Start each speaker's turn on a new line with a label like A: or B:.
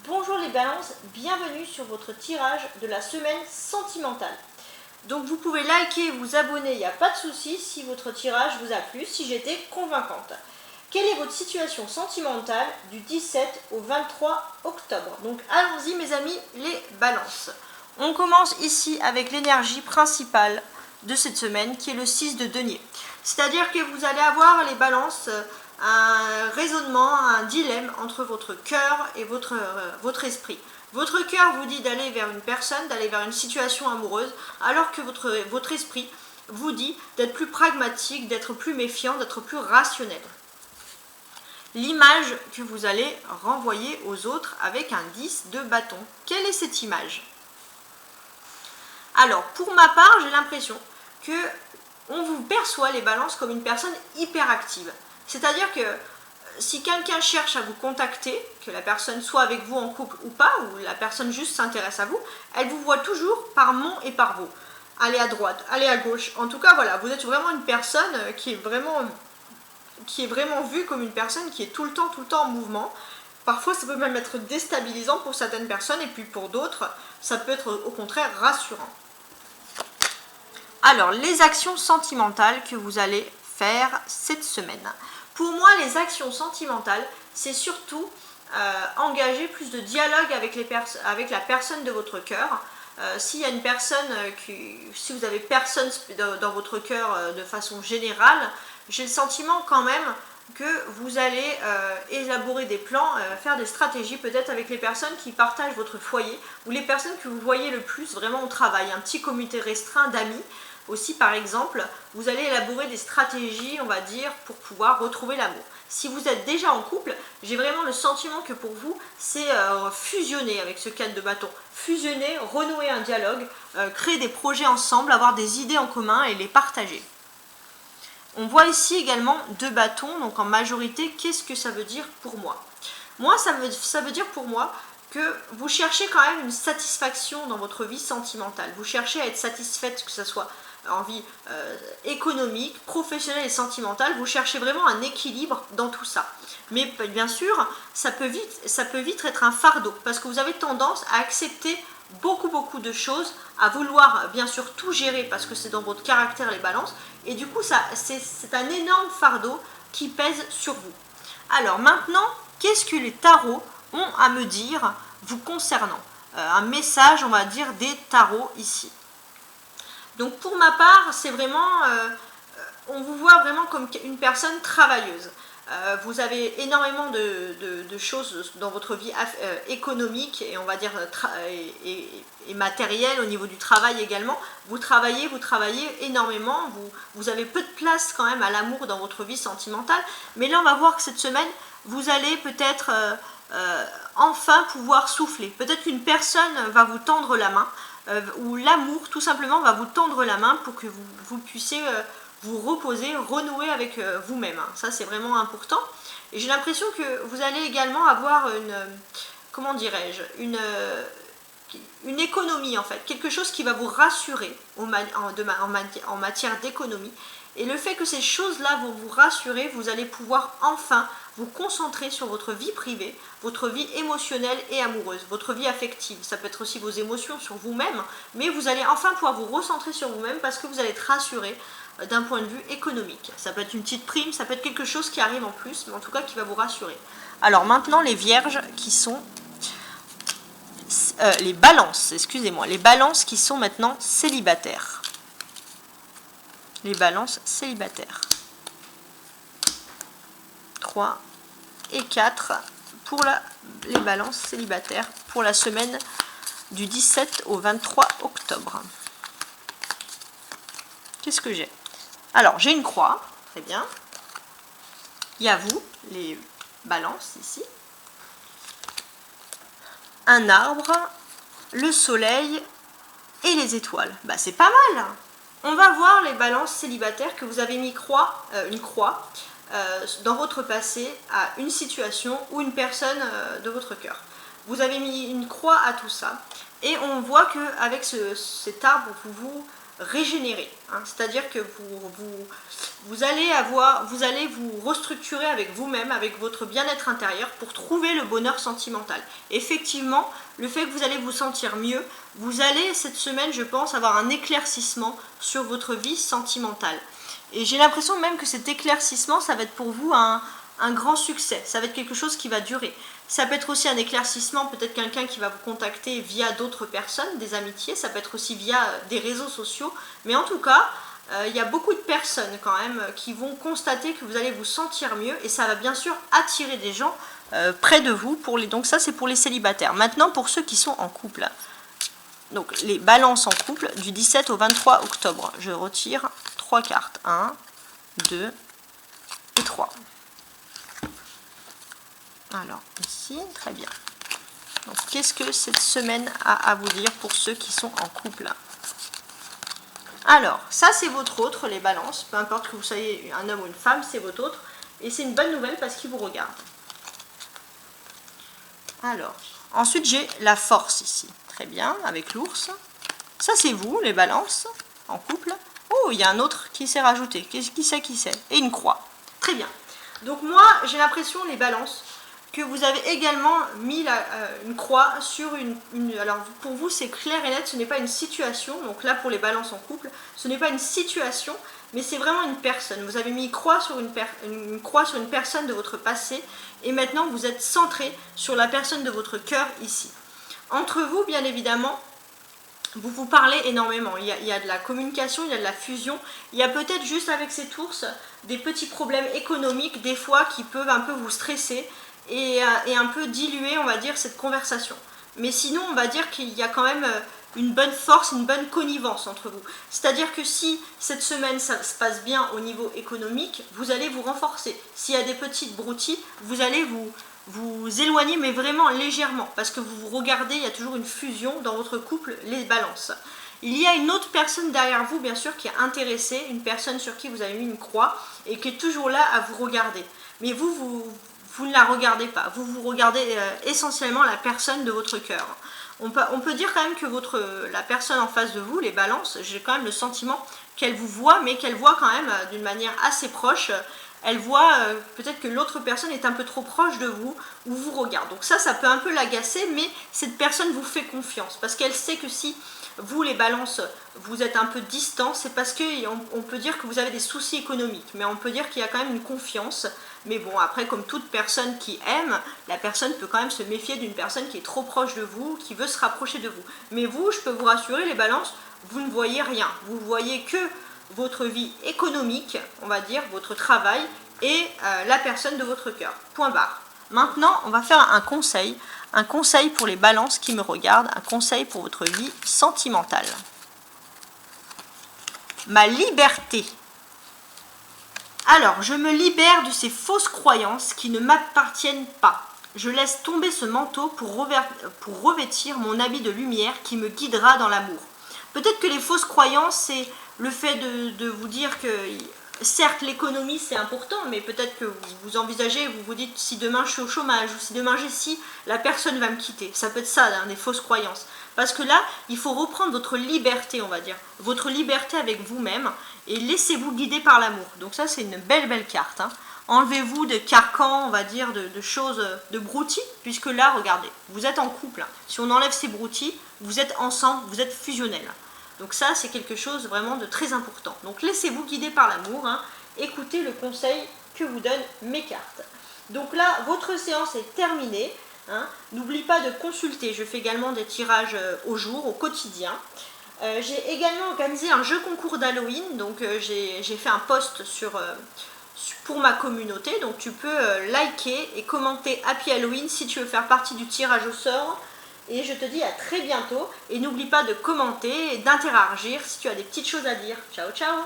A: Bonjour les balances, bienvenue sur votre tirage de la semaine sentimentale. Donc vous pouvez liker et vous abonner, il n'y a pas de souci si votre tirage vous a plu, si j'étais convaincante. Quelle est votre situation sentimentale du 17 au 23 octobre? Donc allons-y mes amis, les balances. On commence ici avec l'énergie principale de cette semaine qui est le 6 de denier. C'est-à-dire que vous allez avoir les balances un raisonnement, un dilemme entre votre cœur et votre esprit. Votre cœur vous dit d'aller vers une personne, d'aller vers une situation amoureuse, alors que votre esprit vous dit d'être plus pragmatique, d'être plus méfiant, d'être plus rationnel. L'image que vous allez renvoyer aux autres avec un 10 de bâton. Quelle est cette image? Alors, pour ma part, j'ai l'impression que on vous perçoit les balances comme une personne hyperactive. C'est-à-dire que si quelqu'un cherche à vous contacter, que la personne soit avec vous en couple ou pas, ou la personne juste s'intéresse à vous, elle vous voit toujours par mon et par vous. Allez à droite, allez à gauche. En tout cas, voilà, vous êtes vraiment une personne qui est vraiment vue comme une personne qui est tout le temps en mouvement. Parfois, ça peut même être déstabilisant pour certaines personnes, et puis pour d'autres, ça peut être au contraire rassurant. Alors, les actions sentimentales que vous allez faire cette semaine. Pour moi, les actions sentimentales, c'est surtout engager plus de dialogue avec la personne de votre cœur. S'il y a une personne, si vous avez personne dans votre cœur de façon générale, j'ai le sentiment quand même que vous allez élaborer des plans, faire des stratégies peut-être avec les personnes qui partagent votre foyer ou les personnes que vous voyez le plus vraiment au travail, un petit comité restreint d'amis. Aussi, par exemple, vous allez élaborer des stratégies, on va dire, pour pouvoir retrouver l'amour. Si vous êtes déjà en couple, j'ai vraiment le sentiment que pour vous, c'est fusionner avec ce 4 de bâton. Fusionner, renouer un dialogue, créer des projets ensemble, avoir des idées en commun et les partager. On voit ici également 2 bâtons, donc en majorité, qu'est-ce que ça veut dire pour moi? Moi, ça veut dire pour moi que vous cherchez quand même une satisfaction dans votre vie sentimentale. Vous cherchez à être satisfaite, que ce soit en vie économique, professionnelle et sentimentale. Vous cherchez vraiment un équilibre dans tout ça. Mais bien sûr, ça peut vite être un fardeau parce que vous avez tendance à accepter beaucoup de choses, à vouloir bien sûr tout gérer parce que c'est dans votre caractère les balances. Et du coup, c'est un énorme fardeau qui pèse sur vous. Alors maintenant, qu'est-ce que les tarots ont à me dire vous concernant? Un message, on va dire, des tarots ici. Donc pour ma part, c'est vraiment, on vous voit vraiment comme une personne travailleuse. Vous avez énormément de choses dans votre vie économique et on va dire et matérielle au niveau du travail également. Vous travaillez énormément, vous avez peu de place quand même à l'amour dans votre vie sentimentale. Mais là on va voir que cette semaine, vous allez peut-être enfin pouvoir souffler. Peut-être qu'une personne va vous tendre la main ou l'amour tout simplement va vous tendre la main pour que vous puissiez vous reposer, renouer avec vous-même. Ça c'est vraiment important. Et j'ai l'impression que vous allez également avoir comment dirais-je, une économie en fait, quelque chose qui va vous rassurer en matière d'économie. Et le fait que ces choses-là vont vous rassurer, vous allez pouvoir enfin vous concentrer sur votre vie privée, votre vie émotionnelle et amoureuse, votre vie affective. Ça peut être aussi vos émotions sur vous-même, mais vous allez enfin pouvoir vous recentrer sur vous-même parce que vous allez être rassuré d'un point de vue économique. Ça peut être une petite prime, ça peut être quelque chose qui arrive en plus, mais en tout cas qui va vous rassurer. Alors maintenant les vierges qui sont... les balances, excusez-moi, les balances qui sont maintenant célibataires. Les balances célibataires. 3 et 4 pour les balances célibataires pour la semaine du 17 au 23 octobre. Qu'est-ce que j'ai? Alors, j'ai une croix, très bien. Il y a vous, les balances ici. Un arbre, le soleil et les étoiles. Bah, c'est pas mal. On va voir les balances célibataires que vous avez mis une croix dans votre passé à une situation ou une personne de votre cœur. Vous avez mis une croix à tout ça et on voit qu'avec cet arbre, vous régénérer. Hein. C'est-à-dire que vous allez vous restructurer avec vous-même, avec votre bien-être intérieur pour trouver le bonheur sentimental. Effectivement, le fait que vous allez vous sentir mieux, vous allez cette semaine, je pense, avoir un éclaircissement sur votre vie sentimentale. Et j'ai l'impression même que cet éclaircissement, ça va être pour vous un grand succès. Ça va être quelque chose qui va durer. Ça peut être aussi un éclaircissement, peut-être quelqu'un qui va vous contacter via d'autres personnes, des amitiés. Ça peut être aussi via des réseaux sociaux. Mais en tout cas, il y a beaucoup de personnes quand même qui vont constater que vous allez vous sentir mieux. Et ça va bien sûr attirer des gens près de vous. Donc ça, c'est pour les célibataires. Maintenant, pour ceux qui sont en couple. Donc les balances en couple du 17 au 23 octobre. Je retire 3 cartes. 1, 2 et 3. Alors, ici, très bien. Donc, qu'est-ce que cette semaine a à vous dire pour ceux qui sont en couple? Alors, ça, c'est votre autre, les balances. Peu importe que vous soyez un homme ou une femme, c'est votre autre. Et c'est une bonne nouvelle parce qu'il vous regarde. Alors, ensuite, j'ai la force ici. Très bien, avec l'ours. Ça, c'est vous, les balances, en couple. Oh, il y a un autre qui s'est rajouté. Qui c'est? Et une croix. Très bien. Donc, moi, j'ai l'impression, les balances, que vous avez également mis une croix sur alors pour vous c'est clair et net, ce n'est pas une situation, donc là pour les balances en couple, ce n'est pas une situation, mais c'est vraiment une personne. Vous avez mis une croix sur une personne de votre passé, et maintenant vous êtes centré sur la personne de votre cœur ici. Entre vous, bien évidemment, vous vous parlez énormément, il y a de la communication, il y a de la fusion, il y a peut-être juste avec cet ours des petits problèmes économiques, des fois qui peuvent un peu vous stresser, et un peu diluer, on va dire, cette conversation. Mais sinon, on va dire qu'il y a quand même une bonne force, une bonne connivence entre vous. C'est-à-dire que si cette semaine, ça se passe bien au niveau économique, vous allez vous renforcer. S'il y a des petites broutilles, vous allez vous éloigner, mais vraiment légèrement. Parce que vous vous regardez, il y a toujours une fusion dans votre couple, les balances. Il y a une autre personne derrière vous, bien sûr, qui est intéressée, une personne sur qui vous avez mis une croix, et qui est toujours là à vous regarder. Mais vous ne la regardez pas, vous regardez essentiellement la personne de votre cœur. On peut dire quand même que la personne en face de vous, les balances, j'ai quand même le sentiment qu'elle vous voit, mais qu'elle voit quand même d'une manière assez proche. Elle voit peut-être que l'autre personne est un peu trop proche de vous, ou vous regarde. Donc ça peut un peu l'agacer, mais cette personne vous fait confiance, parce qu'elle sait que si vous, les balances, vous êtes un peu distants, c'est parce qu'on peut dire que vous avez des soucis économiques, mais on peut dire qu'il y a quand même une confiance. Mais bon, après, comme toute personne qui aime, la personne peut quand même se méfier d'une personne qui est trop proche de vous, qui veut se rapprocher de vous. Mais vous, je peux vous rassurer, les balances, vous ne voyez rien. Vous voyez que votre vie économique, on va dire, votre travail, et la personne de votre cœur. Point barre. Maintenant, on va faire un conseil pour les balances qui me regardent, un conseil pour votre vie sentimentale. Ma liberté. Alors, je me libère de ces fausses croyances qui ne m'appartiennent pas. Je laisse tomber ce manteau pour revêtir mon habit de lumière qui me guidera dans l'amour. Peut-être que les fausses croyances, c'est le fait de vous dire que, certes, l'économie c'est important, mais peut-être que vous envisagez, vous vous dites si demain je suis au chômage, ou si demain j'ai ci, la personne va me quitter. Ça peut être ça, hein, des fausses croyances. Parce que là, il faut reprendre votre liberté, on va dire. Votre liberté avec vous-même, et laissez-vous guider par l'amour. Donc ça, c'est une belle carte. Hein. Enlevez-vous de carcans, on va dire, de choses, de broutilles, puisque là, regardez, vous êtes en couple. Hein. Si on enlève ces broutilles, vous êtes ensemble, vous êtes fusionnels. Donc ça, c'est quelque chose vraiment de très important. Donc laissez-vous guider par l'amour. Hein. Écoutez le conseil que vous donnent mes cartes. Donc là, votre séance est terminée. Hein. N'oublie pas de consulter. Je fais également des tirages au jour, au quotidien. J'ai également organisé un jeu concours d'Halloween. Donc j'ai fait un post pour ma communauté. Donc tu peux liker et commenter Happy Halloween si tu veux faire partie du tirage au sort. Et je te dis à très bientôt. Et n'oublie pas de commenter et d'interagir si tu as des petites choses à dire. Ciao, ciao!